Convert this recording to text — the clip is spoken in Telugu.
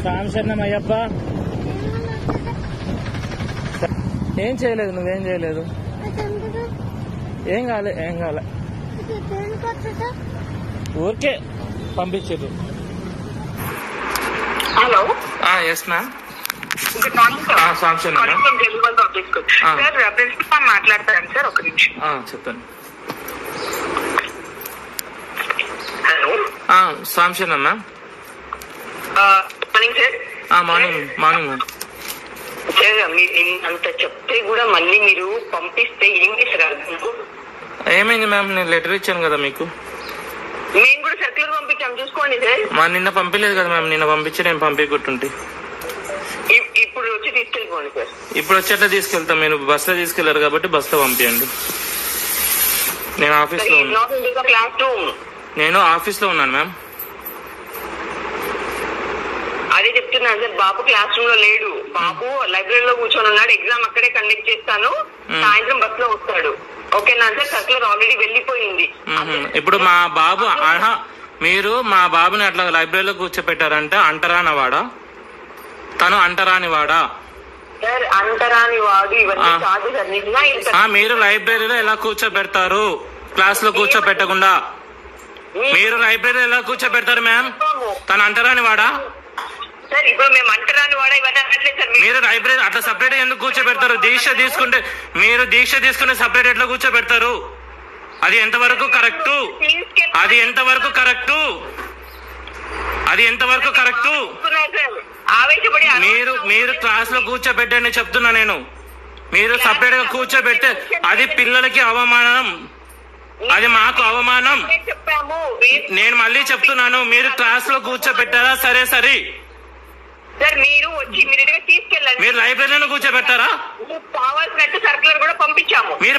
సాంశరణం అయ్యప్ప ఏం చేయలేదు, నువ్వేం చేయలేదు. ఏం కాలే, ఏం కాలే, ఊరికే పంపించారు. Hello, yes ma'am. Good morning sir. సాంశరణం సార్, ప్రిన్సిపల్ మాట్లాడతాను సార్, ఒక నిమిషం. చెప్పండి. హలో, సాంశరణం ma'am. Morning sir. Morning ma'am. Sir, మీరు అంత చెప్తే కూడా మళ్ళీ మీరు పంపిస్తే ఏం చేశారు? ఏమైంది మ్యామ్? నేను లెటర్ ఇచ్చాను కదా మీకు. మేము కూడా సర్క్యులర్ పంపించాం, చూసుకోండి సార్. నిన్న పంపించలేదు కదా మ్యామ్. నిన్న పంపించి నేను పంపించుకుంటుంటే ఇప్పుడు వచ్చి తీసుకెళ్ళిపోండి సార్. ఇప్పుడు వచ్చేట్లా తీసుకెళ్తాం. మీరు బస్సులో తీసుకెళ్లారు కాబట్టి బస్సులో పంపించండి. నేను ఆఫీస్లో ఉన్నాను. క్లాస్ రూమ్ నేను ఆఫీస్లో ఉన్నాను మ్యామ్. అదే చెప్తున్నాను సార్, బాబు క్లాస్ రూమ్ లో లేడు. బాబు లైబ్రరీలో కూర్చొని ఉన్నాడు. ఎగ్జామ్ అక్కడే కండక్ట్ చేస్తాను, సాయంత్రం బస్ లో వస్తాడు. ఓకేనా సార్? సర్క్యులర్ ఆల్రెడీ వెళ్ళిపోయింది. ఇప్పుడు మా బాబు మీరు మా బాబుని అట్లా లైబ్రరీలో కూర్చోపెట్టారంటే అంటరాని వాడా? తను అంటరాని వాడా? సార్, అంటరాని వాడు ఇవన్నీ కాదు సార్. మీరు లైబ్రరీలో ఎలా కూర్చోబెడతారు? క్లాస్ లో కూర్చోబెట్టకుండా మీరు లైబ్రరీలో ఎలా కూర్చోబెడతారు మ్యామ్? తను అంటరాని వాడా? సార్, ఇప్పుడు మేము అంటరాని వాడా ఇవన్నీ అనట్లేదు సార్. మీరు లైబ్రరీ అట్లా సపరేట్ ఎందుకు కూర్చోబెడతారు? దీక్ష తీసుకుంటే సపరేట్ ఎట్లా కూర్చోబెడతారు? అది ఎంతవరకు కరెక్టు? అది ఎంతవరకు కరెక్టు? ఆవేశపడి మీరు క్లాస్ లో కూర్చోబెట్టండి చెప్తున్నా నేను. మీరు సపరేట్ గా కూర్చోబెట్టే అది పిల్లలకి అవమానం, అది మాకు అవమానం. నేను మళ్ళీ చెప్తున్నాను, మీరు క్లాస్ లో కూర్చోబెట్టారా? సరే సరే సార్, మీరు వచ్చి ఇమీడియట్ గా తీసుకెళ్ళండి. మీరు లైబ్రరీలో కూర్చోబెట్టారా? కావాల్సినట్టు సర్క్యులర్ కూడా పంపించాము. మీరు